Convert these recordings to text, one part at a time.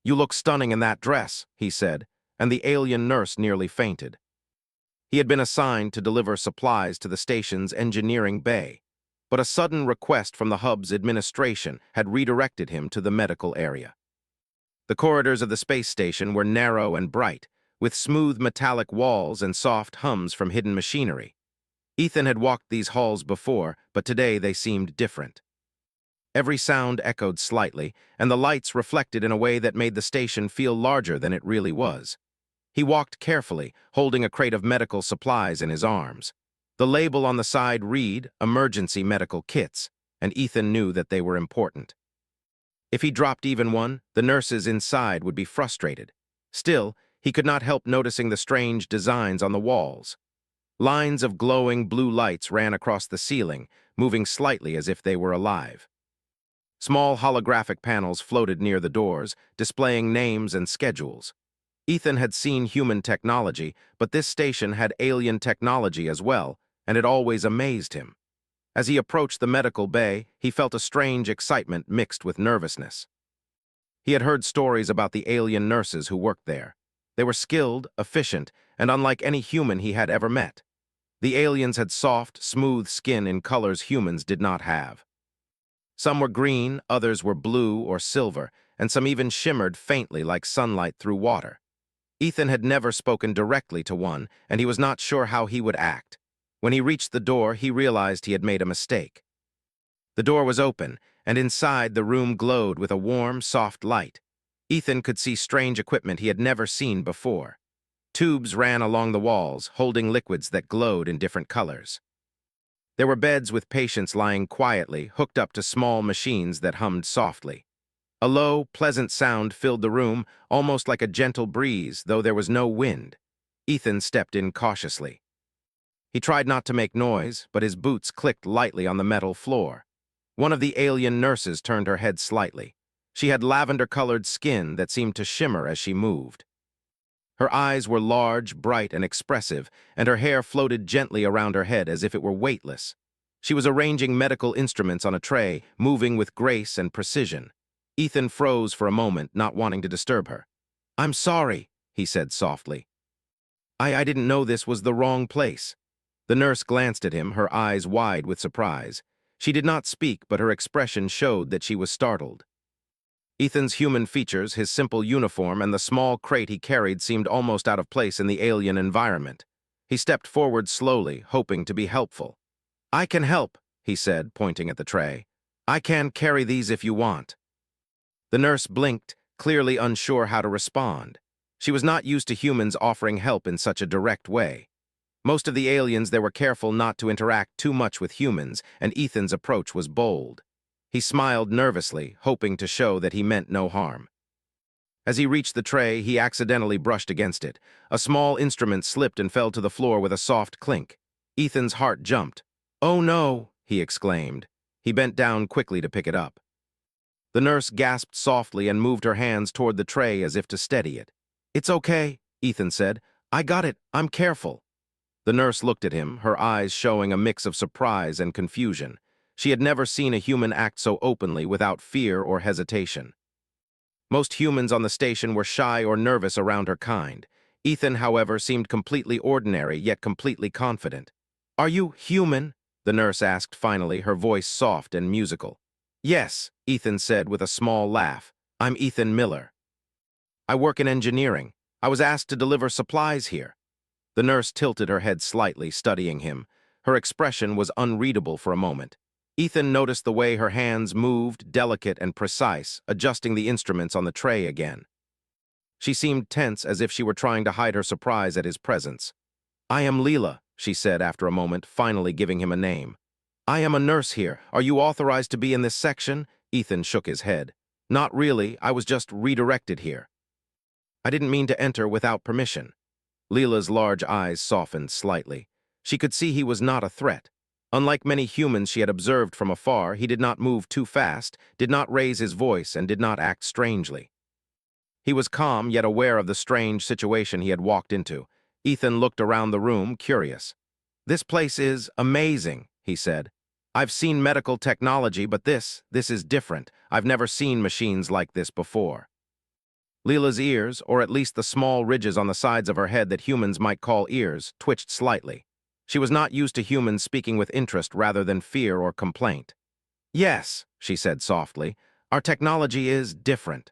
"You look stunning in that dress," he said, and the alien nurse nearly fainted. He had been assigned to deliver supplies to the station's engineering bay, but a sudden request from the hub's administration had redirected him to the medical area. The corridors of the space station were narrow and bright, with smooth metallic walls and soft hums from hidden machinery. Ethan had walked these halls before, but today they seemed different. Every sound echoed slightly, and the lights reflected in a way that made the station feel larger than it really was. He walked carefully, holding a crate of medical supplies in his arms. The label on the side read, "Emergency Medical Kits," and Ethan knew that they were important. If he dropped even one, the nurses inside would be frustrated. Still, he could not help noticing the strange designs on the walls. Lines of glowing blue lights ran across the ceiling, moving slightly as if they were alive. Small holographic panels floated near the doors, displaying names and schedules. Ethan had seen human technology, but this station had alien technology as well, and it always amazed him. As he approached the medical bay, he felt a strange excitement mixed with nervousness. He had heard stories about the alien nurses who worked there. They were skilled, efficient, and unlike any human he had ever met. The aliens had soft, smooth skin in colors humans did not have. Some were green, others were blue or silver, and some even shimmered faintly like sunlight through water. Ethan had never spoken directly to one, and he was not sure how he would act. When he reached the door, he realized he had made a mistake. The door was open, and inside the room glowed with a warm, soft light. Ethan could see strange equipment he had never seen before. Tubes ran along the walls, holding liquids that glowed in different colors. There were beds with patients lying quietly, hooked up to small machines that hummed softly. A low, pleasant sound filled the room, almost like a gentle breeze, though there was no wind. Ethan stepped in cautiously. He tried not to make noise, but his boots clicked lightly on the metal floor. One of the alien nurses turned her head slightly. She had lavender-colored skin that seemed to shimmer as she moved. Her eyes were large, bright, and expressive, and her hair floated gently around her head as if it were weightless. She was arranging medical instruments on a tray, moving with grace and precision. Ethan froze for a moment, not wanting to disturb her. "I'm sorry," he said softly. I didn't know this was the wrong place." The nurse glanced at him, her eyes wide with surprise. She did not speak, but her expression showed that she was startled. Ethan's human features, his simple uniform, and the small crate he carried seemed almost out of place in the alien environment. He stepped forward slowly, hoping to be helpful. "I can help," he said, pointing at the tray. "I can carry these if you want." The nurse blinked, clearly unsure how to respond. She was not used to humans offering help in such a direct way. Most of the aliens there were careful not to interact too much with humans, and Ethan's approach was bold. He smiled nervously, hoping to show that he meant no harm. As he reached the tray, he accidentally brushed against it. A small instrument slipped and fell to the floor with a soft clink. Ethan's heart jumped. "Oh no!" he exclaimed. He bent down quickly to pick it up. The nurse gasped softly and moved her hands toward the tray as if to steady it. "It's okay," Ethan said. "I got it. I'm careful." The nurse looked at him, her eyes showing a mix of surprise and confusion. She had never seen a human act so openly without fear or hesitation. Most humans on the station were shy or nervous around her kind. Ethan, however, seemed completely ordinary, yet completely confident. "Are you human?" the nurse asked finally, her voice soft and musical. "Yes," Ethan said with a small laugh. "I'm Ethan Miller. I work in engineering. I was asked to deliver supplies here." The nurse tilted her head slightly, studying him. Her expression was unreadable for a moment. Ethan noticed the way her hands moved, delicate and precise, adjusting the instruments on the tray again. She seemed tense, as if she were trying to hide her surprise at his presence. "I am Leela," she said after a moment, finally giving him a name. "I am a nurse here. Are you authorized to be in this section?" Ethan shook his head. "Not really. I was just redirected here. I didn't mean to enter without permission." Leela's large eyes softened slightly. She could see he was not a threat. Unlike many humans she had observed from afar, he did not move too fast, did not raise his voice, and did not act strangely. He was calm, yet aware of the strange situation he had walked into. Ethan looked around the room, curious. "This place is amazing," he said. "I've seen medical technology, but this is different. I've never seen machines like this before." Leela's ears, or at least the small ridges on the sides of her head that humans might call ears, twitched slightly. She was not used to humans speaking with interest rather than fear or complaint. "Yes," she said softly, "our technology is different.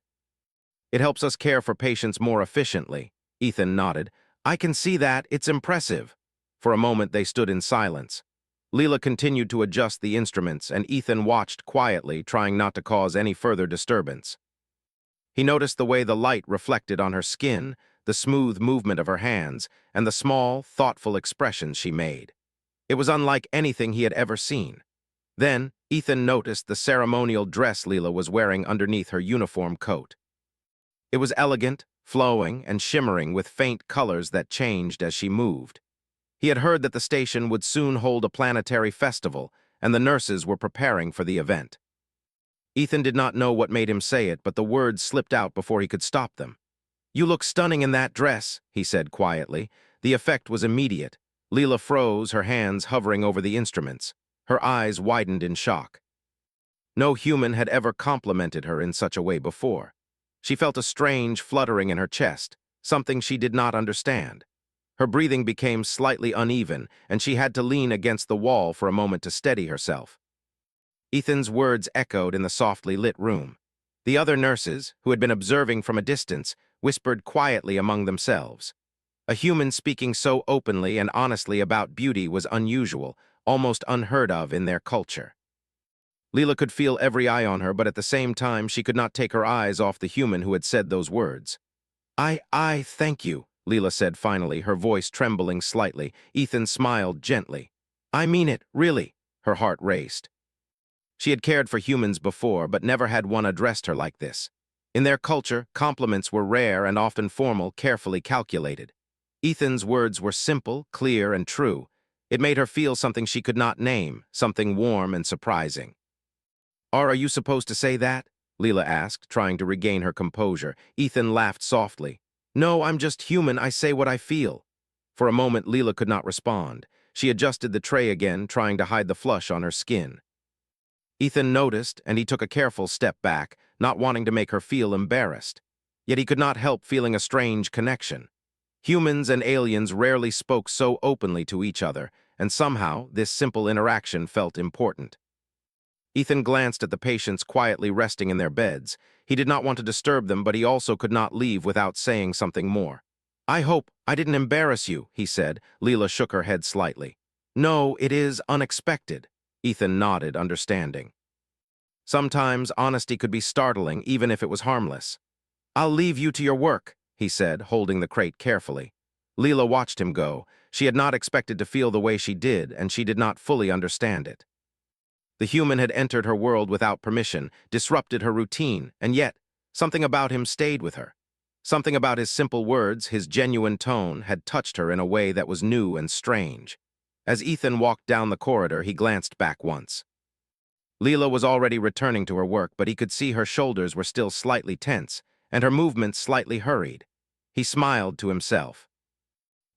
It helps us care for patients more efficiently." Ethan nodded. "I can see that. It's impressive." For a moment they stood in silence. Leela continued to adjust the instruments, and Ethan watched quietly, trying not to cause any further disturbance. He noticed the way the light reflected on her skin, the smooth movement of her hands, and the small, thoughtful expressions she made. It was unlike anything he had ever seen. Then, Ethan noticed the ceremonial dress Leela was wearing underneath her uniform coat. It was elegant, flowing, and shimmering with faint colors that changed as she moved. He had heard that the station would soon hold a planetary festival, and the nurses were preparing for the event. Ethan did not know what made him say it, but the words slipped out before he could stop them. "You look stunning in that dress," he said quietly. The effect was immediate. Leela froze, her hands hovering over the instruments. Her eyes widened in shock. No human had ever complimented her in such a way before. She felt a strange fluttering in her chest, something she did not understand. Her breathing became slightly uneven, and she had to lean against the wall for a moment to steady herself. Ethan's words echoed in the softly lit room. The other nurses, who had been observing from a distance, whispered quietly among themselves. A human speaking so openly and honestly about beauty was unusual, almost unheard of in their culture. Leela could feel every eye on her, but at the same time she could not take her eyes off the human who had said those words. I thank you," Leela said finally, her voice trembling slightly. Ethan smiled gently. "I mean it, really." Her heart raced. She had cared for humans before, but never had one addressed her like this. In their culture, compliments were rare and often formal, carefully calculated. Ethan's words were simple, clear, and true. It made her feel something she could not name, something warm and surprising. Are you supposed to say that?" Leela asked, trying to regain her composure. Ethan laughed softly. "No, I'm just human. I say what I feel." For a moment, Leela could not respond. She adjusted the tray again, trying to hide the flush on her skin. Ethan noticed, and he took a careful step back, not wanting to make her feel embarrassed. Yet he could not help feeling a strange connection. Humans and aliens rarely spoke so openly to each other, and somehow this simple interaction felt important. Ethan glanced at the patients quietly resting in their beds. He did not want to disturb them, but he also could not leave without saying something more. "I hope I didn't embarrass you," he said. Leela shook her head slightly. "No, it is unexpected." Ethan nodded, understanding. Sometimes honesty could be startling, even if it was harmless. "I'll leave you to your work," he said, holding the crate carefully. Leela watched him go. She had not expected to feel the way she did, and she did not fully understand it. The human had entered her world without permission, disrupted her routine, and yet, something about him stayed with her. Something about his simple words, his genuine tone, had touched her in a way that was new and strange. As Ethan walked down the corridor, he glanced back once. Leela was already returning to her work, but he could see her shoulders were still slightly tense, and her movements slightly hurried. He smiled to himself.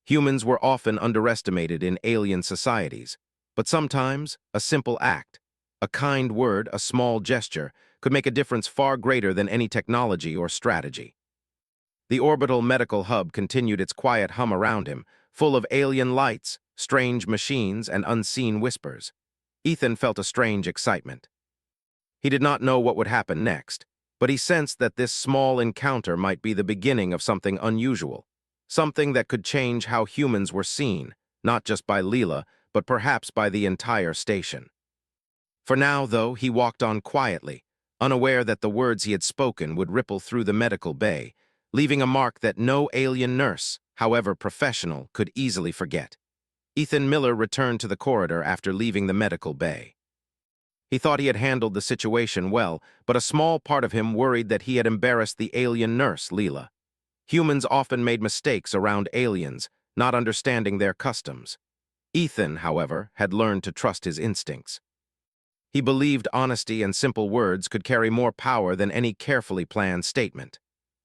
Humans were often underestimated in alien societies, but sometimes a simple act, a kind word, a small gesture, could make a difference far greater than any technology or strategy. The orbital medical hub continued its quiet hum around him, full of alien lights, strange machines, and unseen whispers. Ethan felt a strange excitement. He did not know what would happen next, but he sensed that this small encounter might be the beginning of something unusual, something that could change how humans were seen, not just by Leela, but perhaps by the entire station. For now, though, he walked on quietly, unaware that the words he had spoken would ripple through the medical bay, leaving a mark that no alien nurse, however professional, could easily forget. Ethan Miller returned to the corridor after leaving the medical bay. He thought he had handled the situation well, but a small part of him worried that he had embarrassed the alien nurse, Leela. Humans often made mistakes around aliens, not understanding their customs. Ethan, however, had learned to trust his instincts. He believed honesty and simple words could carry more power than any carefully planned statement.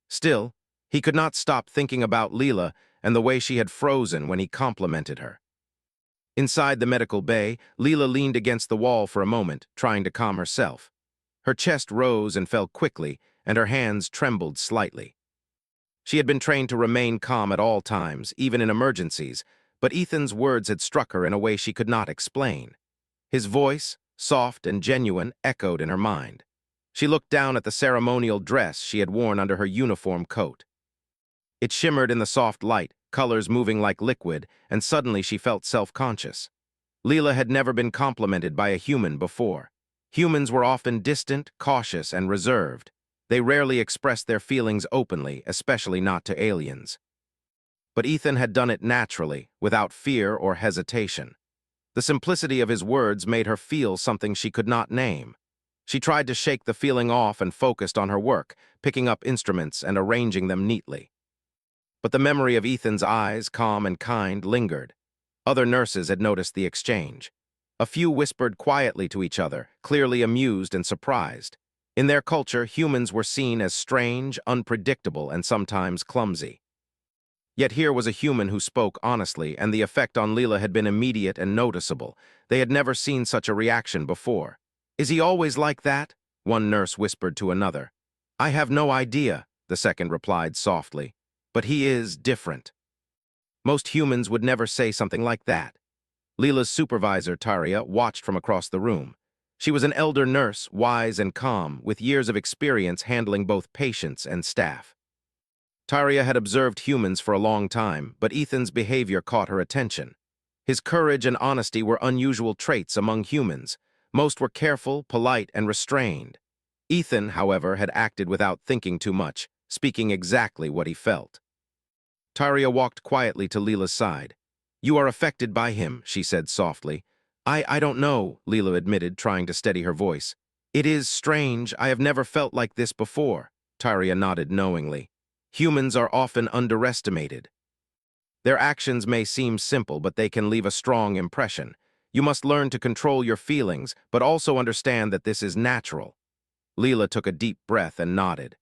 Still, he could not stop thinking about Leela and the way she had frozen when he complimented her. Inside the medical bay, Leela leaned against the wall for a moment, trying to calm herself. Her chest rose and fell quickly, and her hands trembled slightly. She had been trained to remain calm at all times, even in emergencies, but Ethan's words had struck her in a way she could not explain. His voice, soft and genuine, echoed in her mind. She looked down at the ceremonial dress she had worn under her uniform coat. It shimmered in the soft light, colors moving like liquid, and suddenly she felt self-conscious. Leela had never been complimented by a human before. Humans were often distant, cautious, and reserved. They rarely expressed their feelings openly, especially not to aliens. But Ethan had done it naturally, without fear or hesitation. The simplicity of his words made her feel something she could not name. She tried to shake the feeling off and focused on her work, picking up instruments and arranging them neatly. But the memory of Ethan's eyes, calm and kind, lingered. Other nurses had noticed the exchange. A few whispered quietly to each other, clearly amused and surprised. In their culture, humans were seen as strange, unpredictable, and sometimes clumsy. Yet here was a human who spoke honestly, and the effect on Leela had been immediate and noticeable. They had never seen such a reaction before. "Is he always like that?" one nurse whispered to another. "I have no idea," the second replied softly. "But he is different." Most humans would never say something like that. Leela's supervisor, Tarja, watched from across the room. She was an elder nurse, wise and calm, with years of experience handling both patients and staff. Tarja had observed humans for a long time, but Ethan's behavior caught her attention. His courage and honesty were unusual traits among humans. Most were careful, polite, and restrained. Ethan, however, had acted without thinking too much, speaking exactly what he felt. Tarja walked quietly to Leela's side. "You are affected by him," she said softly. I don't know," Leela admitted, trying to steady her voice. "It is strange. I have never felt like this before." Tarja nodded knowingly. Humans are often underestimated. Their actions may seem simple, but they can leave a strong impression. You must learn to control your feelings, but also understand that this is natural. Leela took a deep breath and nodded.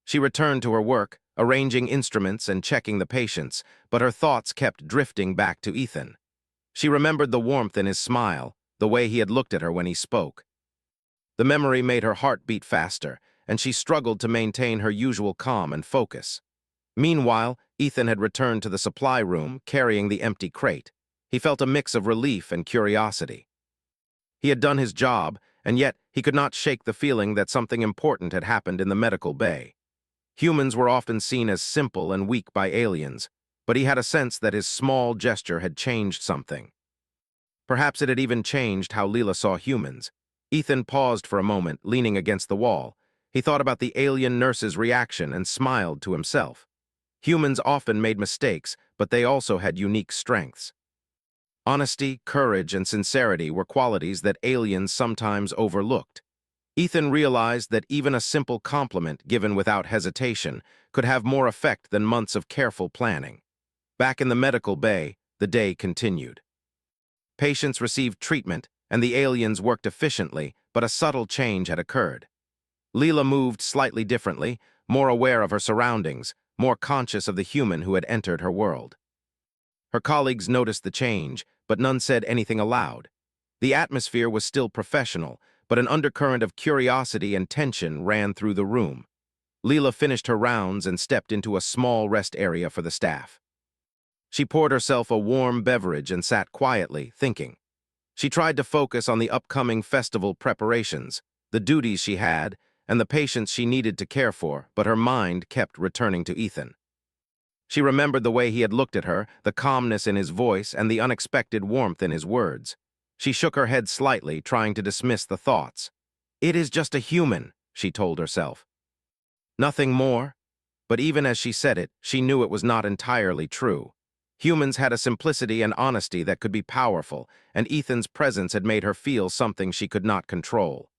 She returned to her work, arranging instruments and checking the patients, but her thoughts kept drifting back to Ethan. She remembered the warmth in his smile, the way he had looked at her when he spoke. The memory made her heart beat faster, and she struggled to maintain her usual calm and focus. Meanwhile, Ethan had returned to the supply room, carrying the empty crate. He felt a mix of relief and curiosity. He had done his job, and yet he could not shake the feeling that something important had happened in the medical bay. Humans were often seen as simple and weak by aliens, but he had a sense that his small gesture had changed something. Perhaps it had even changed how Leela saw humans. Ethan paused for a moment, leaning against the wall. He thought about the alien nurse's reaction and smiled to himself. Humans often made mistakes, but they also had unique strengths. Honesty, courage, and sincerity were qualities that aliens sometimes overlooked. Ethan realized that even a simple compliment given without hesitation could have more effect than months of careful planning. Back in the medical bay, the day continued. Patients received treatment, and the aliens worked efficiently, but a subtle change had occurred. Leela moved slightly differently, more aware of her surroundings, more conscious of the human who had entered her world. Her colleagues noticed the change, but none said anything aloud. The atmosphere was still professional, but an undercurrent of curiosity and tension ran through the room. Leela finished her rounds and stepped into a small rest area for the staff. She poured herself a warm beverage and sat quietly, thinking. She tried to focus on the upcoming festival preparations, the duties she had, and the patients she needed to care for, but her mind kept returning to Ethan. She remembered the way he had looked at her, the calmness in his voice, and the unexpected warmth in his words. She shook her head slightly, trying to dismiss the thoughts. "It is just a human," she told herself. Nothing more. But even as she said it, she knew it was not entirely true. Humans had a simplicity and honesty that could be powerful, and Ethan's presence had made her feel something she could not control.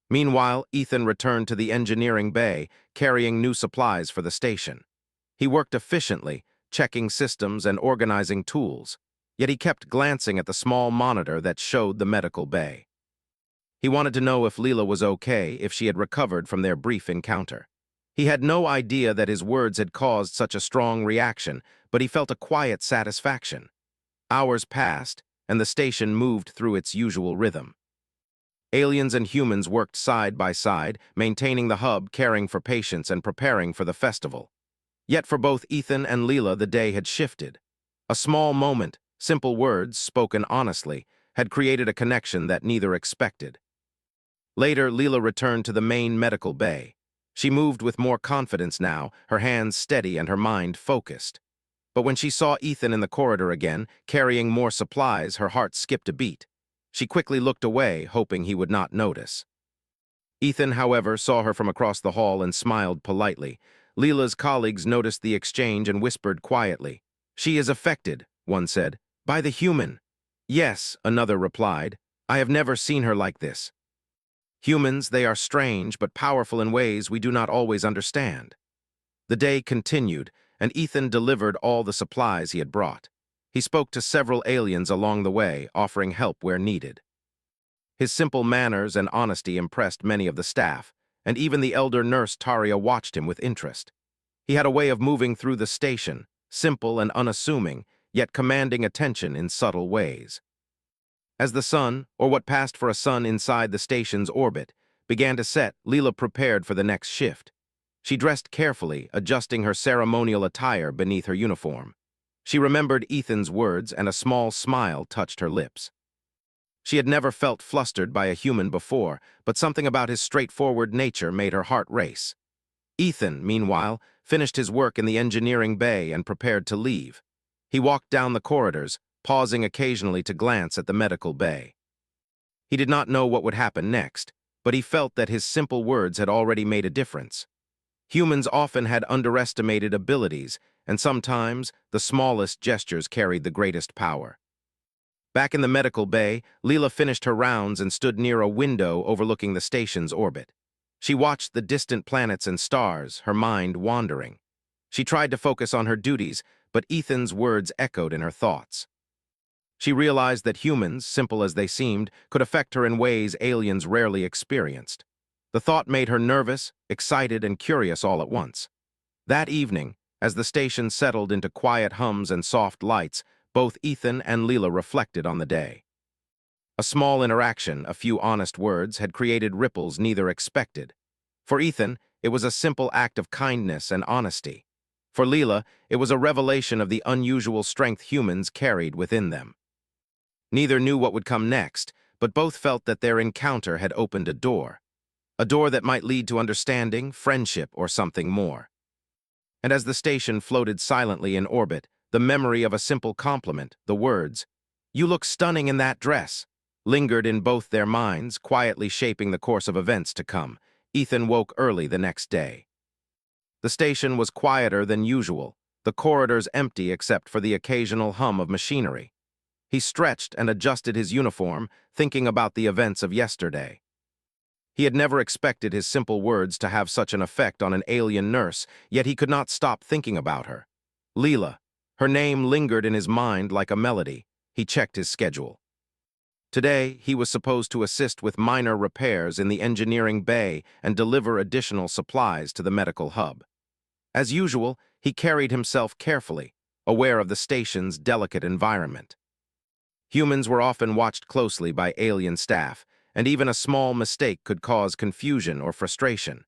Meanwhile, Ethan returned to the engineering bay, carrying new supplies for the station. He worked efficiently, checking systems and organizing tools, yet he kept glancing at the small monitor that showed the medical bay. He wanted to know if Leela was okay, if she had recovered from their brief encounter. He had no idea that his words had caused such a strong reaction, but he felt a quiet satisfaction. Hours passed, and the station moved through its usual rhythm. Aliens and humans worked side by side, maintaining the hub, caring for patients, and preparing for the festival. Yet for both Ethan and Leela, the day had shifted. A small moment, simple words spoken honestly, had created a connection that neither expected. Later, Leela returned to the main medical bay. She moved with more confidence now, her hands steady and her mind focused. But when she saw Ethan in the corridor again, carrying more supplies, her heart skipped a beat. She quickly looked away, hoping he would not notice. Ethan, however, saw her from across the hall and smiled politely. Leela's colleagues noticed the exchange and whispered quietly. "She is affected," one said. "By the human." "Yes," another replied. "I have never seen her like this." Humans, they are strange but powerful in ways we do not always understand. The day continued, and Ethan delivered all the supplies he had brought. He spoke to several aliens along the way, offering help where needed. His simple manners and honesty impressed many of the staff, and even the elder nurse Taria watched him with interest. He had a way of moving through the station, simple and unassuming, yet commanding attention in subtle ways. As the sun, or what passed for a sun inside the station's orbit, began to set, Leela prepared for the next shift. She dressed carefully, adjusting her ceremonial attire beneath her uniform. She remembered Ethan's words, and a small smile touched her lips. She had never felt flustered by a human before, but something about his straightforward nature made her heart race. Ethan, meanwhile, finished his work in the engineering bay and prepared to leave. He walked down the corridors, pausing occasionally to glance at the medical bay. He did not know what would happen next, but he felt that his simple words had already made a difference. Humans often had underestimated abilities, and sometimes the smallest gestures carried the greatest power. Back in the medical bay, Leela finished her rounds and stood near a window overlooking the station's orbit. She watched the distant planets and stars, her mind wandering. She tried to focus on her duties, but Ethan's words echoed in her thoughts. She realized that humans, simple as they seemed, could affect her in ways aliens rarely experienced. The thought made her nervous, excited, and curious all at once. That evening, as the station settled into quiet hums and soft lights, both Ethan and Leela reflected on the day. A small interaction, a few honest words, had created ripples neither expected. For Ethan, it was a simple act of kindness and honesty. For Leela, it was a revelation of the unusual strength humans carried within them. Neither knew what would come next, but both felt that their encounter had opened a door that might lead to understanding, friendship, or something more. And as the station floated silently in orbit, the memory of a simple compliment, the words, "You look stunning in that dress," lingered in both their minds, quietly shaping the course of events to come. Ethan woke early the next day. The station was quieter than usual, the corridors empty except for the occasional hum of machinery. He stretched and adjusted his uniform, thinking about the events of yesterday. He had never expected his simple words to have such an effect on an alien nurse, yet he could not stop thinking about her. Leela. Her name lingered in his mind like a melody. He checked his schedule. Today, he was supposed to assist with minor repairs in the engineering bay and deliver additional supplies to the medical hub. As usual, he carried himself carefully, aware of the station's delicate environment. Humans were often watched closely by alien staff, and even a small mistake could cause confusion or frustration.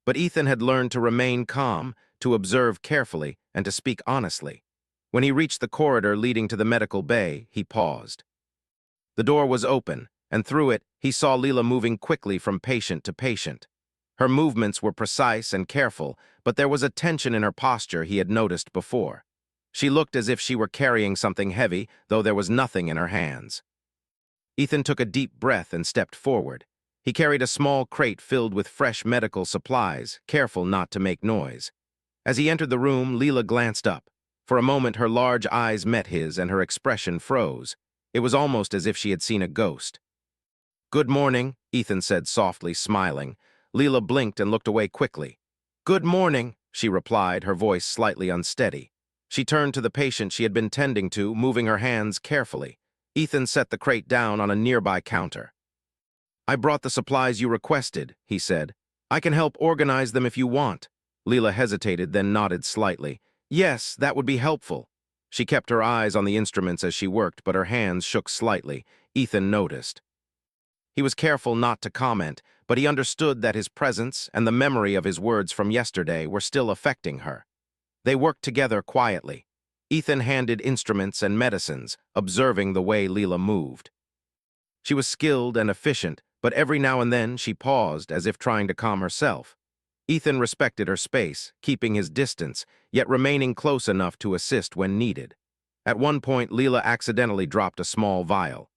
But Ethan had learned to remain calm, to observe carefully, and to speak honestly. When he reached the corridor leading to the medical bay, he paused. The door was open, and through it, he saw Leela moving quickly from patient to patient. Her movements were precise and careful, but there was a tension in her posture he had noticed before. She looked as if she were carrying something heavy, though there was nothing in her hands. Ethan took a deep breath and stepped forward. He carried a small crate filled with fresh medical supplies, careful not to make noise. As he entered the room, Leela glanced up. For a moment, her large eyes met his and her expression froze. It was almost as if she had seen a ghost. "Good morning," Ethan said softly, smiling. Leela blinked and looked away quickly. "Good morning," she replied, her voice slightly unsteady. She turned to the patient she had been tending to, moving her hands carefully. Ethan set the crate down on a nearby counter. "I brought the supplies you requested," he said. "I can help organize them if you want." Leela hesitated, then nodded slightly. "Yes, that would be helpful." She kept her eyes on the instruments as she worked, but her hands shook slightly. Ethan noticed. He was careful not to comment, but he understood that his presence and the memory of his words from yesterday were still affecting her. They worked together quietly. Ethan handed instruments and medicines, observing the way Leela moved. She was skilled and efficient, but every now and then she paused as if trying to calm herself. Ethan respected her space, keeping his distance, yet remaining close enough to assist when needed. At one point, Leela accidentally dropped a small vial.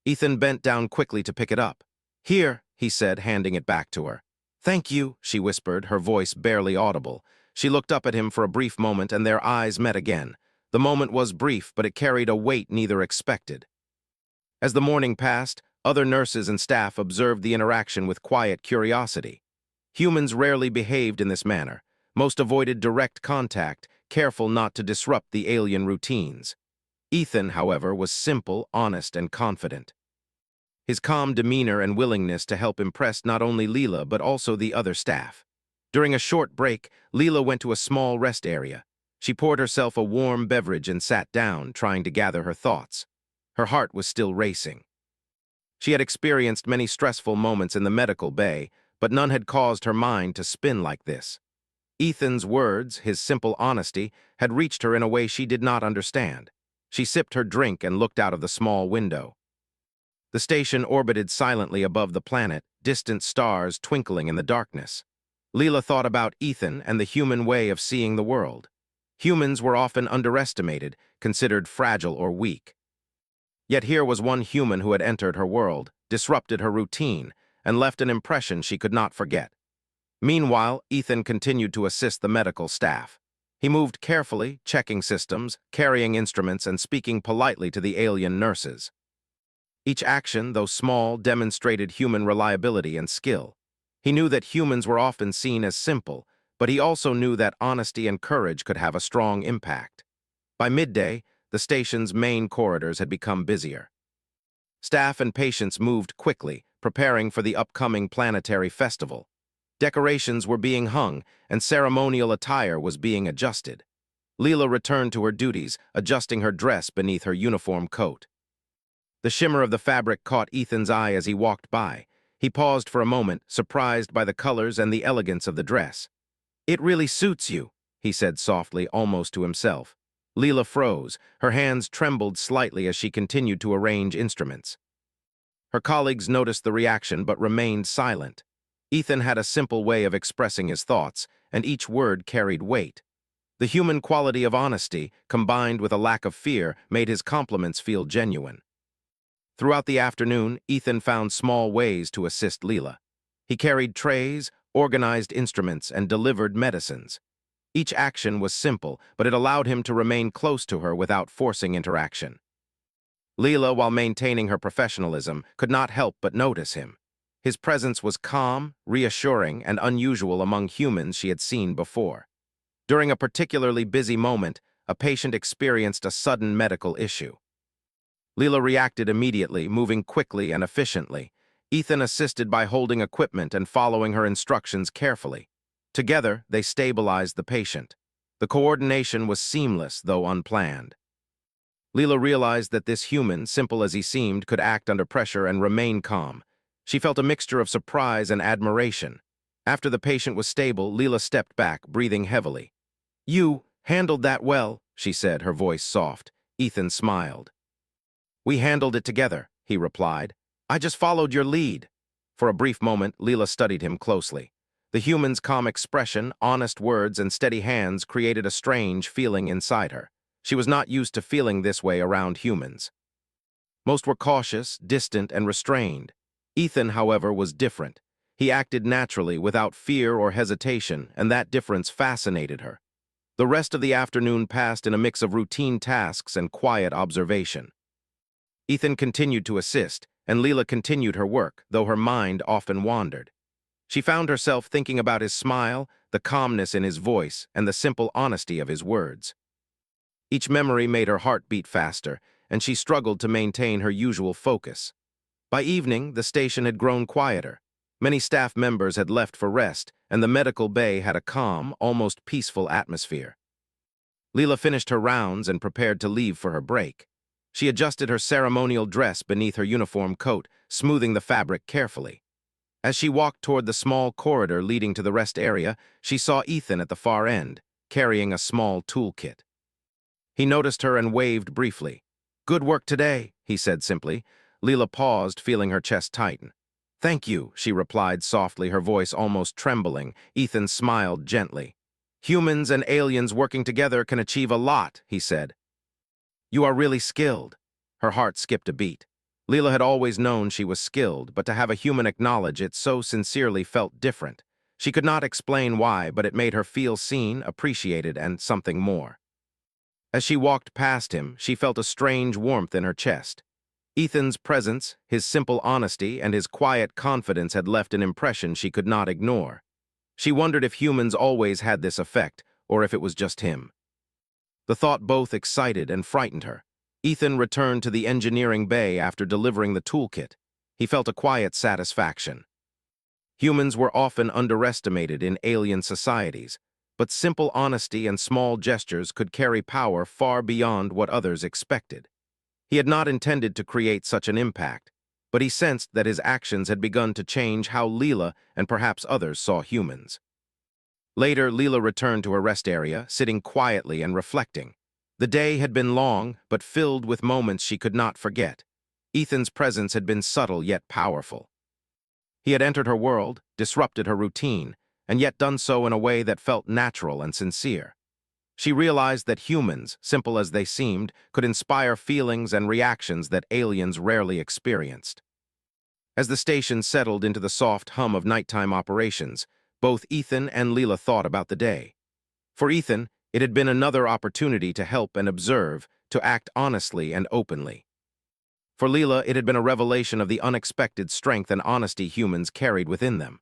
Ethan bent down quickly to pick it up. "Here," he said, handing it back to her. "Thank you," she whispered, her voice barely audible. She looked up at him for a brief moment, and their eyes met again. The moment was brief, but it carried a weight neither expected. As the morning passed, other nurses and staff observed the interaction with quiet curiosity. Humans rarely behaved in this manner. Most avoided direct contact, careful not to disrupt the alien routines. Ethan, however, was simple, honest, and confident. His calm demeanor and willingness to help impressed not only Leela but also the other staff. During a short break, Leela went to a small rest area. She poured herself a warm beverage and sat down, trying to gather her thoughts. Her heart was still racing. She had experienced many stressful moments in the medical bay, but none had caused her mind to spin like this. Ethan's words, his simple honesty, had reached her in a way she did not understand. She sipped her drink and looked out of the small window. The station orbited silently above the planet, distant stars twinkling in the darkness. Leela thought about Ethan and the human way of seeing the world. Humans were often underestimated, considered fragile or weak. Yet here was one human who had entered her world, disrupted her routine, and left an impression she could not forget. Meanwhile, Ethan continued to assist the medical staff. He moved carefully, checking systems, carrying instruments, and speaking politely to the alien nurses. Each action, though small, demonstrated human reliability and skill. He knew that humans were often seen as simple, but he also knew that honesty and courage could have a strong impact. By midday, the station's main corridors had become busier. Staff and patients moved quickly, preparing for the upcoming planetary festival. Decorations were being hung, and ceremonial attire was being adjusted. Leela returned to her duties, adjusting her dress beneath her uniform coat. The shimmer of the fabric caught Ethan's eye as he walked by. He paused for a moment, surprised by the colors and the elegance of the dress. "It really suits you," he said softly, almost to himself. Leela froze. Her hands trembled slightly as she continued to arrange instruments. Her colleagues noticed the reaction but remained silent. Ethan had a simple way of expressing his thoughts, and each word carried weight. The human quality of honesty, combined with a lack of fear, made his compliments feel genuine. Throughout the afternoon, Ethan found small ways to assist Leela. He carried trays, organized instruments, and delivered medicines. Each action was simple, but it allowed him to remain close to her without forcing interaction. Leela, while maintaining her professionalism, could not help but notice him. His presence was calm, reassuring, and unusual among humans she had seen before. During a particularly busy moment, a patient experienced a sudden medical issue. Leela reacted immediately, moving quickly and efficiently. Ethan assisted by holding equipment and following her instructions carefully. Together, they stabilized the patient. The coordination was seamless, though unplanned. Leela realized that this human, simple as he seemed, could act under pressure and remain calm. She felt a mixture of surprise and admiration. After the patient was stable, Leela stepped back, breathing heavily. "You handled that well," she said, her voice soft. Ethan smiled. "We handled it together," he replied. "I just followed your lead." For a brief moment, Leela studied him closely. The human's calm expression, honest words, and steady hands created a strange feeling inside her. She was not used to feeling this way around humans. Most were cautious, distant, and restrained. Ethan, however, was different. He acted naturally, without fear or hesitation, and that difference fascinated her. The rest of the afternoon passed in a mix of routine tasks and quiet observation. Ethan continued to assist, and Leela continued her work, though her mind often wandered. She found herself thinking about his smile, the calmness in his voice, and the simple honesty of his words. Each memory made her heart beat faster, and she struggled to maintain her usual focus. By evening, the station had grown quieter. Many staff members had left for rest, and the medical bay had a calm, almost peaceful atmosphere. Leela finished her rounds and prepared to leave for her break. She adjusted her ceremonial dress beneath her uniform coat, smoothing the fabric carefully. As she walked toward the small corridor leading to the rest area, she saw Ethan at the far end. carrying a small toolkit. He noticed her and waved briefly. "Good work today," he said simply. Leela paused, feeling her chest tighten. "Thank you," she replied softly, her voice almost trembling. Ethan smiled gently. "Humans and aliens working together can achieve a lot," he said. "You are really skilled." Her heart skipped a beat. Leela had always known she was skilled, but to have a human acknowledge it so sincerely felt different. She could not explain why, but it made her feel seen, appreciated, and something more. As she walked past him, she felt a strange warmth in her chest. Ethan's presence, his simple honesty, and his quiet confidence had left an impression she could not ignore. She wondered if humans always had this effect, or if it was just him. The thought both excited and frightened her. Ethan returned to the engineering bay after delivering the toolkit. He felt a quiet satisfaction. Humans were often underestimated in alien societies, but simple honesty and small gestures could carry power far beyond what others expected. He had not intended to create such an impact, but he sensed that his actions had begun to change how Leela and perhaps others saw humans. Later, Leela returned to her rest area, sitting quietly and reflecting. The day had been long, but filled with moments she could not forget. Ethan's presence had been subtle yet powerful. He had entered her world, disrupted her routine, and yet done so in a way that felt natural and sincere. She realized that humans, simple as they seemed, could inspire feelings and reactions that aliens rarely experienced. As the station settled into the soft hum of nighttime operations, both Ethan and Leela thought about the day. For Ethan, it had been another opportunity to help and observe, to act honestly and openly. For Leela, it had been a revelation of the unexpected strength and honesty humans carried within them.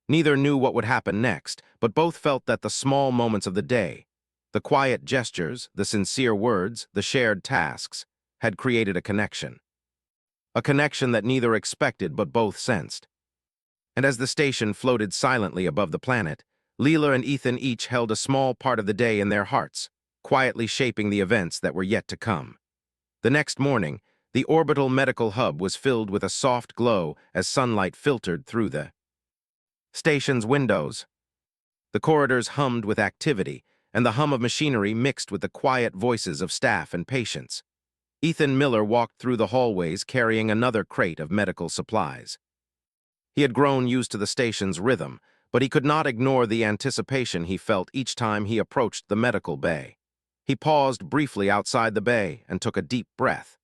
Neither knew what would happen next, but both felt that the small moments of the day, the quiet gestures, the sincere words, the shared tasks, had created a connection. A connection that neither expected but both sensed. And as the station floated silently above the planet, Leela and Ethan each held a small part of the day in their hearts, quietly shaping the events that were yet to come. The next morning, the orbital medical hub was filled with a soft glow as sunlight filtered through the station's windows. The corridors hummed with activity, and the hum of machinery mixed with the quiet voices of staff and patients. Ethan Miller walked through the hallways carrying another crate of medical supplies. He had grown used to the station's rhythm, but he could not ignore the anticipation he felt each time he approached the medical bay. He paused briefly outside the bay and took a deep breath.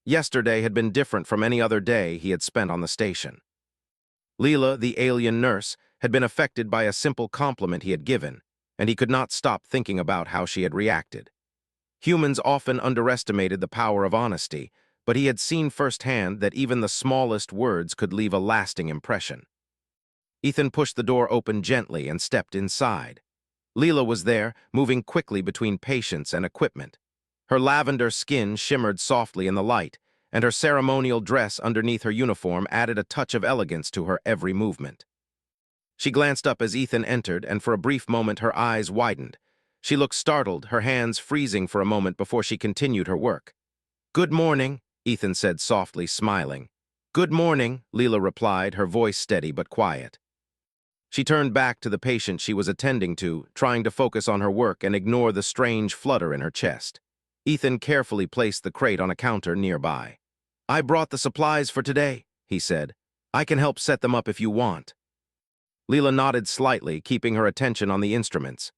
Yesterday had been different from any other day he had spent on the station. Leela, the alien nurse, had been affected by a simple compliment he had given, and he could not stop thinking about how she had reacted. Humans often underestimated the power of honesty, but he had seen firsthand that even the smallest words could leave a lasting impression. Ethan pushed the door open gently and stepped inside. Leela was there, moving quickly between patients and equipment. Her lavender skin shimmered softly in the light, and her ceremonial dress underneath her uniform added a touch of elegance to her every movement. She glanced up as Ethan entered, and for a brief moment her eyes widened. She looked startled, her hands freezing for a moment before she continued her work. "Good morning," Ethan said softly, smiling. "Good morning," Leela replied, her voice steady but quiet. She turned back to the patient she was attending to, trying to focus on her work and ignore the strange flutter in her chest. Ethan carefully placed the crate on a counter nearby. "I brought the supplies for today," he said. "I can help set them up if you want." Leela nodded slightly, keeping her attention on the instruments.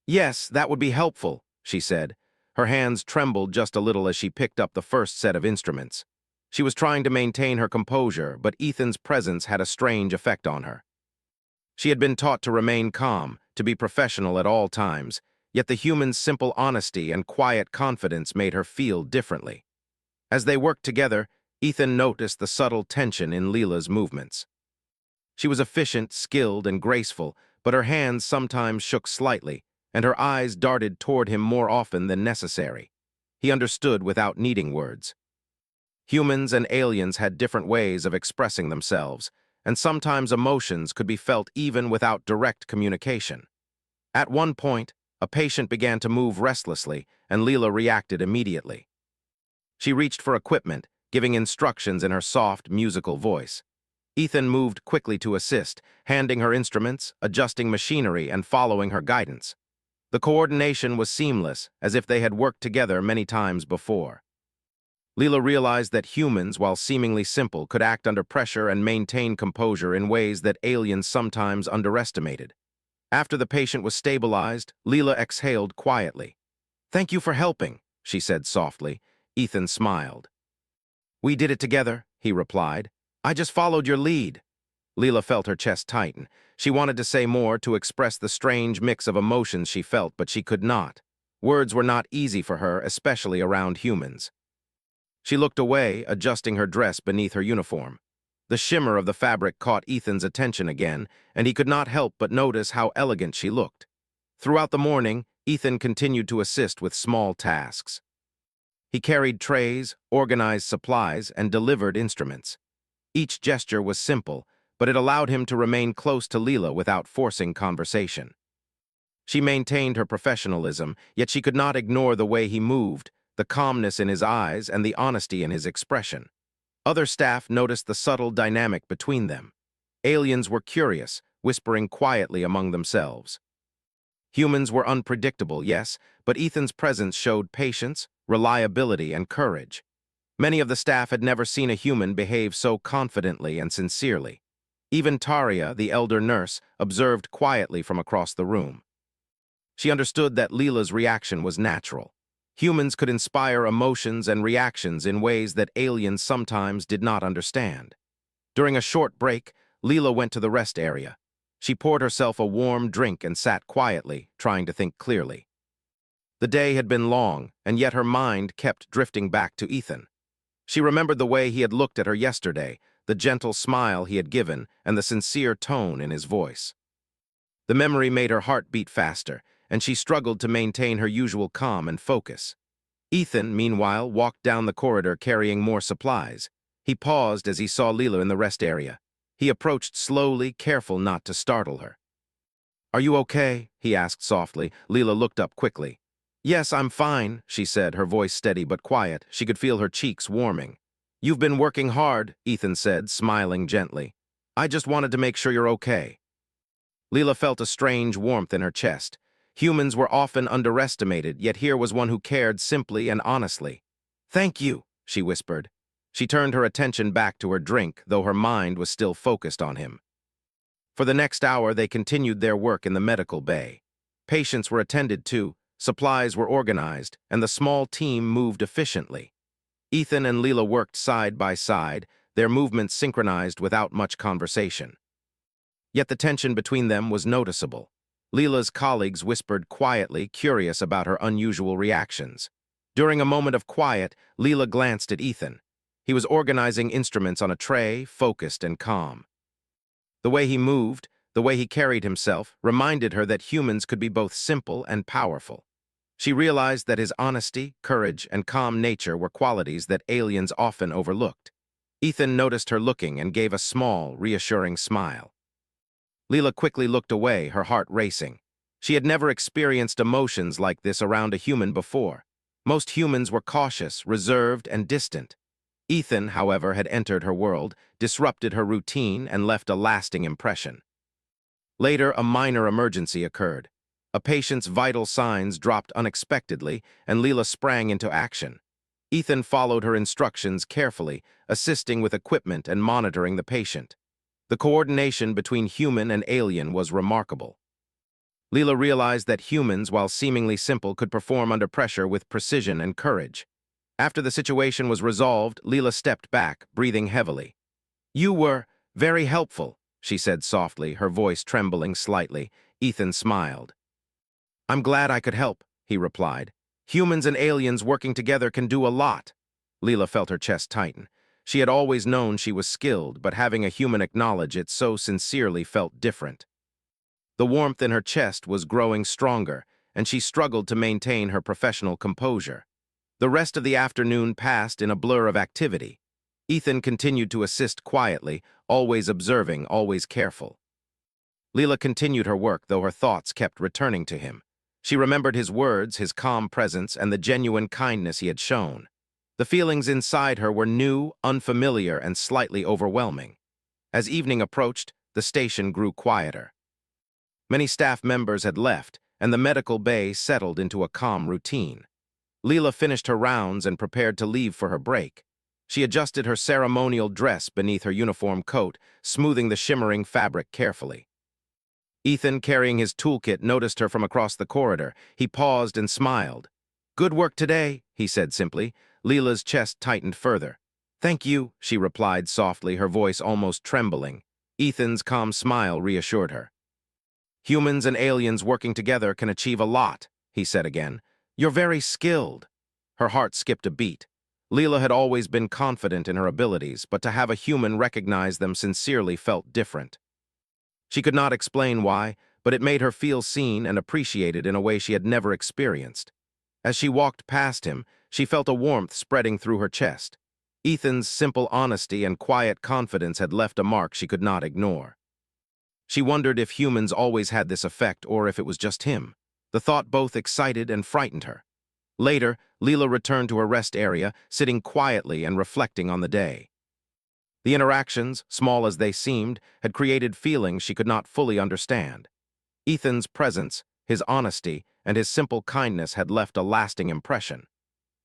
"Yes, that would be helpful," she said. Her hands trembled just a little as she picked up the first set of instruments. She was trying to maintain her composure, but Ethan's presence had a strange effect on her. She had been taught to remain calm, to be professional at all times, yet the human's simple honesty and quiet confidence made her feel differently. As they worked together, Ethan noticed the subtle tension in Leela's movements. She was efficient, skilled, and graceful, but her hands sometimes shook slightly, and her eyes darted toward him more often than necessary. He understood without needing words. Humans and aliens had different ways of expressing themselves, and sometimes emotions could be felt even without direct communication. At one point, a patient began to move restlessly, and Leela reacted immediately. She reached for equipment, giving instructions in her soft, musical voice. Ethan moved quickly to assist, handing her instruments, adjusting machinery, and following her guidance. The coordination was seamless, as if they had worked together many times before. Leela realized that humans, while seemingly simple, could act under pressure and maintain composure in ways that aliens sometimes underestimated. After the patient was stabilized, Leela exhaled quietly. "Thank you for helping," she said softly. Ethan smiled. "We did it together," he replied. "I just followed your lead." Leela felt her chest tighten. She wanted to say more, to express the strange mix of emotions she felt, but she could not. Words were not easy for her, especially around humans. She looked away, adjusting her dress beneath her uniform. The shimmer of the fabric caught Ethan's attention again, and he could not help but notice how elegant she looked. Throughout the morning, Ethan continued to assist with small tasks. He carried trays, organized supplies, and delivered instruments. Each gesture was simple, but it allowed him to remain close to Leela without forcing conversation. She maintained her professionalism, yet she could not ignore the way he moved, the calmness in his eyes, and the honesty in his expression. Other staff noticed the subtle dynamic between them. Aliens were curious, whispering quietly among themselves. Humans were unpredictable, yes, but Ethan's presence showed patience, reliability, and courage. Many of the staff had never seen a human behave so confidently and sincerely. Even Taria, the elder nurse, observed quietly from across the room. She understood that Leela's reaction was natural. Humans could inspire emotions and reactions in ways that aliens sometimes did not understand. During a short break, Leela went to the rest area. She poured herself a warm drink and sat quietly, trying to think clearly. The day had been long, and yet her mind kept drifting back to Ethan. She remembered the way he had looked at her yesterday, the gentle smile he had given, and the sincere tone in his voice. The memory made her heart beat faster, and she struggled to maintain her usual calm and focus. Ethan, meanwhile, walked down the corridor carrying more supplies. He paused as he saw Leela in the rest area. He approached slowly, careful not to startle her. "Are you okay?" he asked softly. Leela looked up quickly. "Yes, I'm fine," she said, her voice steady but quiet. She could feel her cheeks warming. "You've been working hard," Ethan said, smiling gently. "I just wanted to make sure you're okay." Leela felt a strange warmth in her chest. Humans were often underestimated, yet here was one who cared simply and honestly. "Thank you," she whispered. She turned her attention back to her drink, though her mind was still focused on him. For the next hour, they continued their work in the medical bay. Patients were attended to, supplies were organized, and the small team moved efficiently. Ethan and Leela worked side by side, their movements synchronized without much conversation. Yet the tension between them was noticeable. Leela's colleagues whispered quietly, curious about her unusual reactions. During a moment of quiet, Leela glanced at Ethan. He was organizing instruments on a tray, focused and calm. The way he moved, the way he carried himself, reminded her that humans could be both simple and powerful. She realized that his honesty, courage, and calm nature were qualities that aliens often overlooked. Ethan noticed her looking and gave a small, reassuring smile. Leela quickly looked away, her heart racing. She had never experienced emotions like this around a human before. Most humans were cautious, reserved, and distant. Ethan, however, had entered her world, disrupted her routine, and left a lasting impression. Later, a minor emergency occurred. A patient's vital signs dropped unexpectedly, and Leela sprang into action. Ethan followed her instructions carefully, assisting with equipment and monitoring the patient. The coordination between human and alien was remarkable. Leela realized that humans, while seemingly simple, could perform under pressure with precision and courage. After the situation was resolved, Leela stepped back, breathing heavily. "You were very helpful," she said softly, her voice trembling slightly. Ethan smiled. "I'm glad I could help," he replied. "Humans and aliens working together can do a lot." Leela felt her chest tighten. She had always known she was skilled, but having a human acknowledge it so sincerely felt different. The warmth in her chest was growing stronger, and she struggled to maintain her professional composure. The rest of the afternoon passed in a blur of activity. Ethan continued to assist quietly, always observing, always careful. Leela continued her work, though her thoughts kept returning to him. She remembered his words, his calm presence, and the genuine kindness he had shown. The feelings inside her were new, unfamiliar, and slightly overwhelming. As evening approached, the station grew quieter. Many staff members had left, and the medical bay settled into a calm routine. Leela finished her rounds and prepared to leave for her break. She adjusted her ceremonial dress beneath her uniform coat, smoothing the shimmering fabric carefully. Ethan, carrying his toolkit, noticed her from across the corridor. He paused and smiled. "Good work today," he said simply. Leela's chest tightened further. "Thank you," she replied softly, her voice almost trembling. Ethan's calm smile reassured her. "Humans and aliens working together can achieve a lot," he said again. "You're very skilled." Her heart skipped a beat. Leela had always been confident in her abilities, but to have a human recognize them sincerely felt different. She could not explain why, but it made her feel seen and appreciated in a way she had never experienced. As she walked past him, she felt a warmth spreading through her chest. Ethan's simple honesty and quiet confidence had left a mark she could not ignore. She wondered if humans always had this effect or if it was just him. The thought both excited and frightened her. Later, Leela returned to her rest area, sitting quietly and reflecting on the day. The interactions, small as they seemed, had created feelings she could not fully understand. Ethan's presence, his honesty, and his simple kindness had left a lasting impression.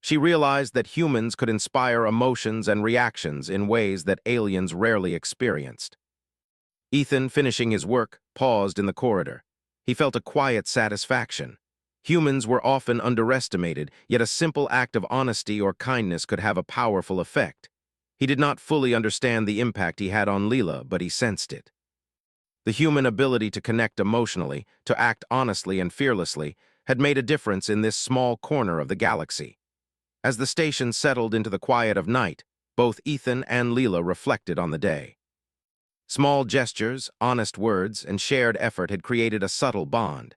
She realized that humans could inspire emotions and reactions in ways that aliens rarely experienced. Ethan, finishing his work, paused in the corridor. He felt a quiet satisfaction. Humans were often underestimated, yet a simple act of honesty or kindness could have a powerful effect. He did not fully understand the impact he had on Leela, but he sensed it. The human ability to connect emotionally, to act honestly and fearlessly, had made a difference in this small corner of the galaxy. As the station settled into the quiet of night, both Ethan and Leela reflected on the day. Small gestures, honest words, and shared effort had created a subtle bond.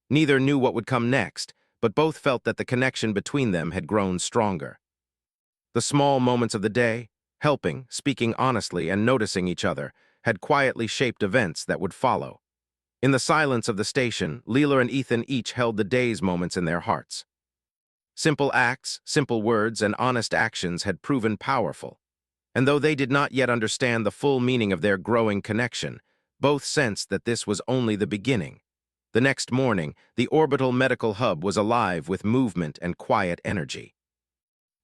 Neither knew what would come next, but both felt that the connection between them had grown stronger. The small moments of the day, helping, speaking honestly, and noticing each other, had quietly shaped events that would follow. In the silence of the station, Leela and Ethan each held the day's moments in their hearts. Simple acts, simple words, and honest actions had proven powerful. And though they did not yet understand the full meaning of their growing connection, both sensed that this was only the beginning. The next morning, the orbital medical hub was alive with movement and quiet energy.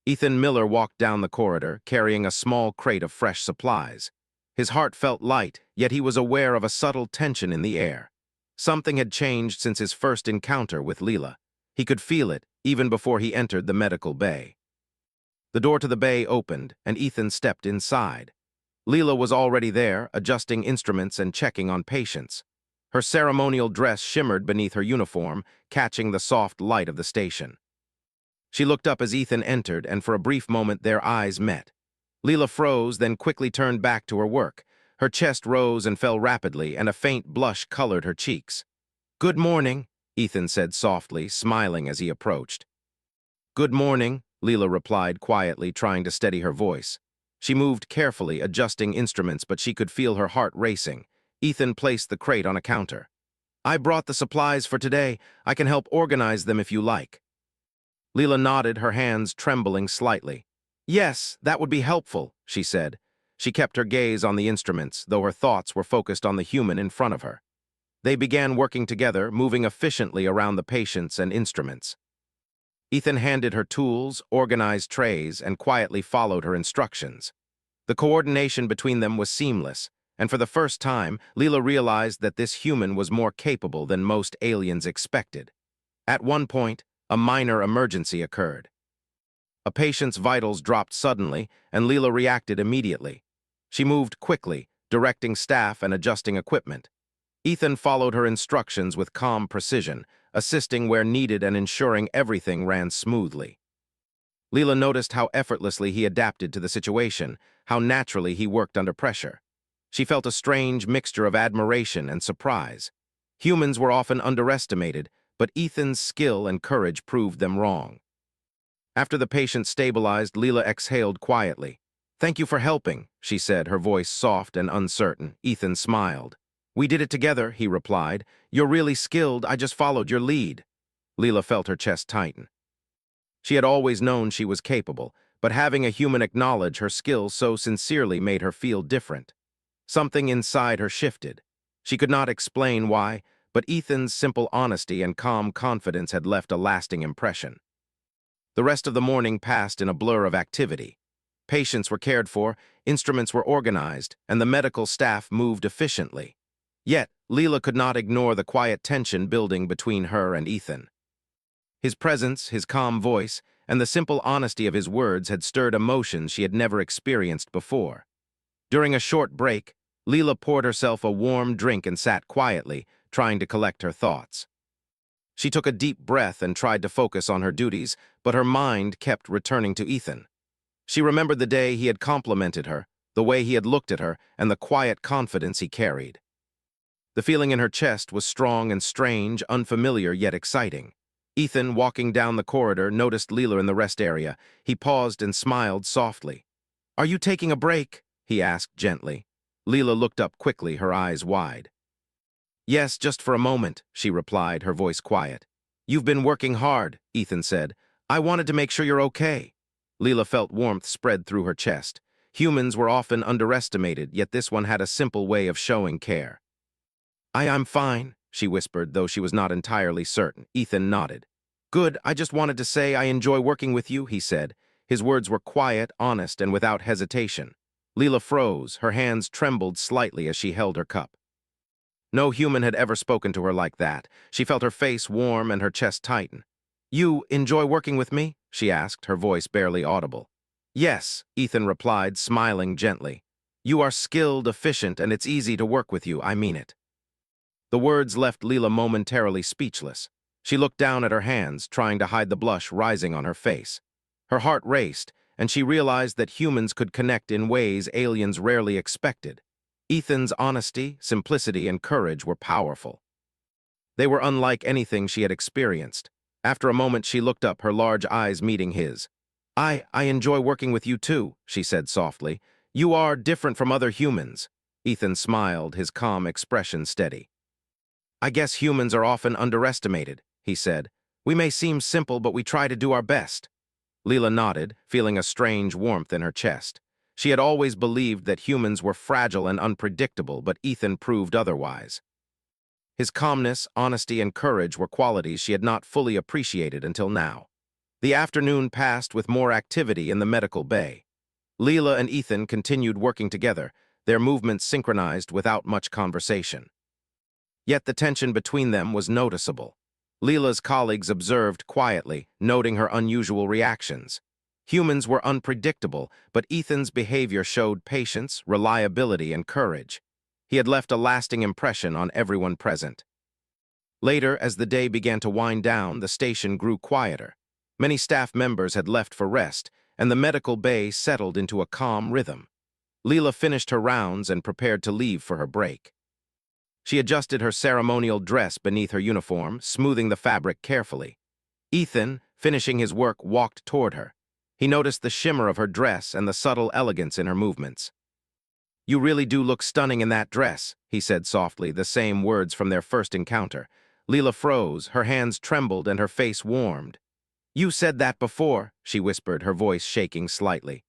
Ethan Miller walked down the corridor, carrying a small crate of fresh supplies. His heart felt light, yet he was aware of a subtle tension in the air. Something had changed since his first encounter with Leela. He could feel it, even before he entered the medical bay. The door to the bay opened, and Ethan stepped inside. Leela was already there, adjusting instruments and checking on patients. Her ceremonial dress shimmered beneath her uniform, catching the soft light of the station. She looked up as Ethan entered, and for a brief moment their eyes met. Leela froze, then quickly turned back to her work. Her chest rose and fell rapidly, and a faint blush colored her cheeks. "Good morning," Ethan said softly, smiling as he approached. "Good morning," Leela replied quietly, trying to steady her voice. She moved carefully, adjusting instruments, but she could feel her heart racing. Ethan placed the crate on a counter. "I brought the supplies for today. I can help organize them if you like." Leela nodded, her hands trembling slightly. "Yes, that would be helpful," she said. She kept her gaze on the instruments, though her thoughts were focused on the human in front of her. They began working together, moving efficiently around the patients and instruments. Ethan handed her tools, organized trays, and quietly followed her instructions. The coordination between them was seamless, and for the first time, Leela realized that this human was more capable than most aliens expected. At one point, a minor emergency occurred. A patient's vitals dropped suddenly, and Leela reacted immediately. She moved quickly, directing staff and adjusting equipment. Ethan followed her instructions with calm precision, assisting where needed and ensuring everything ran smoothly. Leela noticed how effortlessly he adapted to the situation, how naturally he worked under pressure. She felt a strange mixture of admiration and surprise. Humans were often underestimated, but Ethan's skill and courage proved them wrong. After the patient stabilized, Leela exhaled quietly. "Thank you for helping," she said, her voice soft and uncertain. Ethan smiled. "We did it together," he replied. "You're really skilled. I just followed your lead." Leela felt her chest tighten. She had always known she was capable, but having a human acknowledge her skills so sincerely made her feel different. Something inside her shifted. She could not explain why, but Ethan's simple honesty and calm confidence had left a lasting impression. The rest of the morning passed in a blur of activity. Patients were cared for, instruments were organized, and the medical staff moved efficiently. Yet, Leela could not ignore the quiet tension building between her and Ethan. His presence, his calm voice, and the simple honesty of his words had stirred emotions she had never experienced before. During a short break, Leela poured herself a warm drink and sat quietly, trying to collect her thoughts. She took a deep breath and tried to focus on her duties, but her mind kept returning to Ethan. She remembered the day he had complimented her, the way he had looked at her, and the quiet confidence he carried. The feeling in her chest was strong and strange, unfamiliar yet exciting. Ethan, walking down the corridor, noticed Leela in the rest area. He paused and smiled softly. "Are you taking a break?" he asked gently. Leela looked up quickly, her eyes wide. "Yes, just for a moment," she replied, her voice quiet. "You've been working hard," Ethan said. "I wanted to make sure you're okay." Leela felt warmth spread through her chest. Humans were often underestimated, yet this one had a simple way of showing care. I'm fine," she whispered, though she was not entirely certain. Ethan nodded. "Good, I just wanted to say I enjoy working with you," he said. His words were quiet, honest, and without hesitation. Leela froze, her hands trembled slightly as she held her cup. No human had ever spoken to her like that. She felt her face warm and her chest tighten. "You enjoy working with me?" she asked, her voice barely audible. "Yes," Ethan replied, smiling gently. "You are skilled, efficient, and it's easy to work with you, I mean it." The words left Leela momentarily speechless. She looked down at her hands, trying to hide the blush rising on her face. Her heart raced, and she realized that humans could connect in ways aliens rarely expected. Ethan's honesty, simplicity, and courage were powerful. They were unlike anything she had experienced. After a moment, she looked up, her large eyes meeting his. I enjoy working with you too," she said softly. "You are different from other humans." Ethan smiled, his calm expression steady. "I guess humans are often underestimated," he said. "We may seem simple, but we try to do our best." Leela nodded, feeling a strange warmth in her chest. She had always believed that humans were fragile and unpredictable, but Ethan proved otherwise. His calmness, honesty, and courage were qualities she had not fully appreciated until now. The afternoon passed with more activity in the medical bay. Leela and Ethan continued working together, their movements synchronized without much conversation. Yet the tension between them was noticeable. Leela's colleagues observed quietly, noting her unusual reactions. Humans were unpredictable, but Ethan's behavior showed patience, reliability, and courage. He had left a lasting impression on everyone present. Later, as the day began to wind down, the station grew quieter. Many staff members had left for rest, and the medical bay settled into a calm rhythm. Leela finished her rounds and prepared to leave for her break. She adjusted her ceremonial dress beneath her uniform, smoothing the fabric carefully. Ethan, finishing his work, walked toward her. He noticed the shimmer of her dress and the subtle elegance in her movements. "You really do look stunning in that dress," he said softly, the same words from their first encounter. Leela froze, her hands trembled, and her face warmed. "You said that before," she whispered, her voice shaking slightly.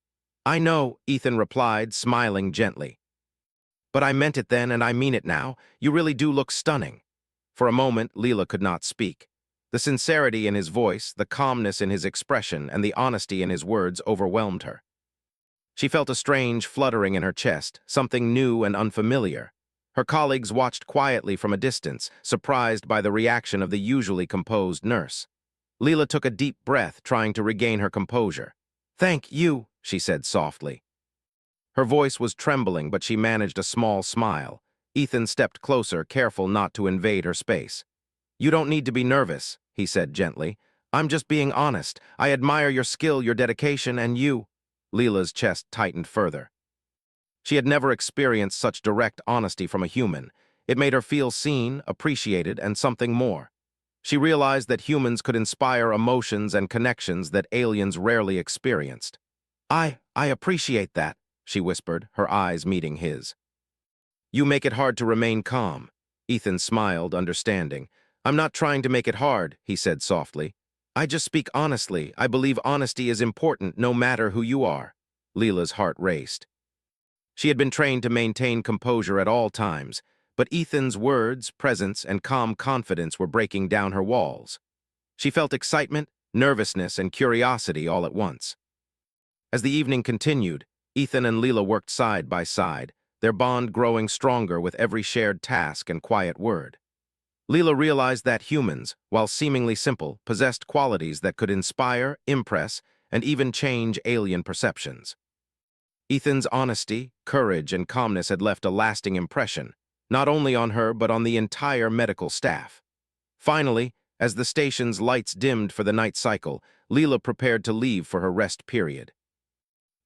"I know," Ethan replied, smiling gently. "But I meant it then, and I mean it now. You really do look stunning." For a moment, Leela could not speak. The sincerity in his voice, the calmness in his expression, and the honesty in his words overwhelmed her. She felt a strange fluttering in her chest, something new and unfamiliar. Her colleagues watched quietly from a distance, surprised by the reaction of the usually composed nurse. Leela took a deep breath, trying to regain her composure. "Thank you," she said softly. Her voice was trembling, but she managed a small smile. Ethan stepped closer, careful not to invade her space. "You don't need to be nervous," he said gently. "I'm just being honest. I admire your skill, your dedication, and you." Leela's chest tightened further. She had never experienced such direct honesty from a human. It made her feel seen, appreciated, and something more. She realized that humans could inspire emotions and connections that aliens rarely experienced. I appreciate that," she whispered, her eyes meeting his. "You make it hard to remain calm." Ethan smiled, understanding. "I'm not trying to make it hard," he said softly. "I just speak honestly. I believe honesty is important no matter who you are." Leela's heart raced. She had been trained to maintain composure at all times, but Ethan's words, presence, and calm confidence were breaking down her walls. She felt excitement, nervousness, and curiosity all at once. As the evening continued, Ethan and Leela worked side by side, their bond growing stronger with every shared task and quiet word. Leela realized that humans, while seemingly simple, possessed qualities that could inspire, impress, and even change alien perceptions. Ethan's honesty, courage, and calmness had left a lasting impression, not only on her but on the entire medical staff. Finally, as the station's lights dimmed for the night cycle, Leela prepared to leave for her rest period.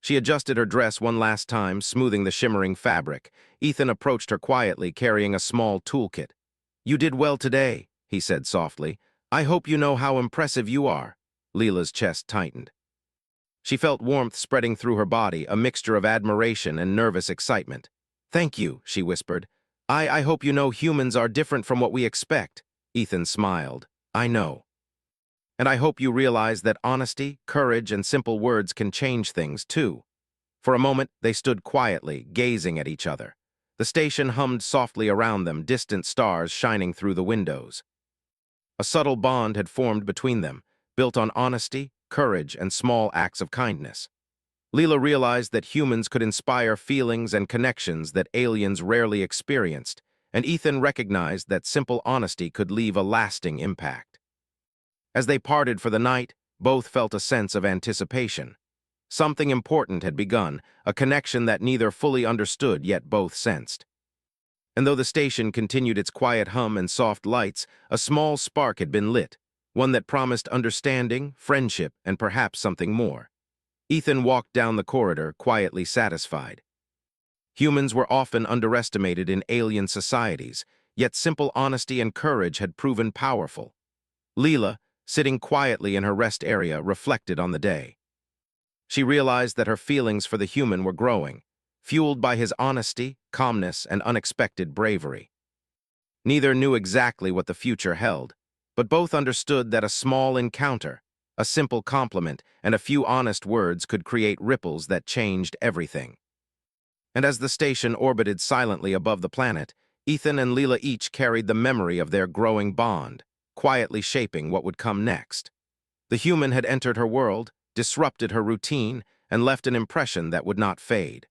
She adjusted her dress one last time, smoothing the shimmering fabric. Ethan approached her quietly, carrying a small toolkit. "You did well today," he said softly. "I hope you know how impressive you are." Leela's chest tightened. She felt warmth spreading through her body, a mixture of admiration and nervous excitement. "Thank you," she whispered. I hope you know humans are different from what we expect." Ethan smiled. "I know. And I hope you realize that honesty, courage, and simple words can change things, too." For a moment, they stood quietly, gazing at each other. The station hummed softly around them, distant stars shining through the windows. A subtle bond had formed between them, built on honesty, courage, and small acts of kindness. Leela realized that humans could inspire feelings and connections that aliens rarely experienced, and Ethan recognized that simple honesty could leave a lasting impact. As they parted for the night, both felt a sense of anticipation. Something important had begun, a connection that neither fully understood yet both sensed. And though the station continued its quiet hum and soft lights, a small spark had been lit, one that promised understanding, friendship, and perhaps something more. Ethan walked down the corridor, quietly satisfied. Humans were often underestimated in alien societies, yet simple honesty and courage had proven powerful. Leela, sitting quietly in her rest area, reflected on the day. She realized that her feelings for the human were growing, fueled by his honesty, calmness, and unexpected bravery. Neither knew exactly what the future held, but both understood that a small encounter, a simple compliment, and a few honest words could create ripples that changed everything. And as the station orbited silently above the planet, Ethan and Leela each carried the memory of their growing bond, quietly shaping what would come next. The human had entered her world, disrupted her routine, and left an impression that would not fade.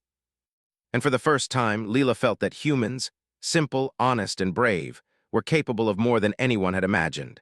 And for the first time, Leela felt that humans, simple, honest, and brave, were capable of more than anyone had imagined.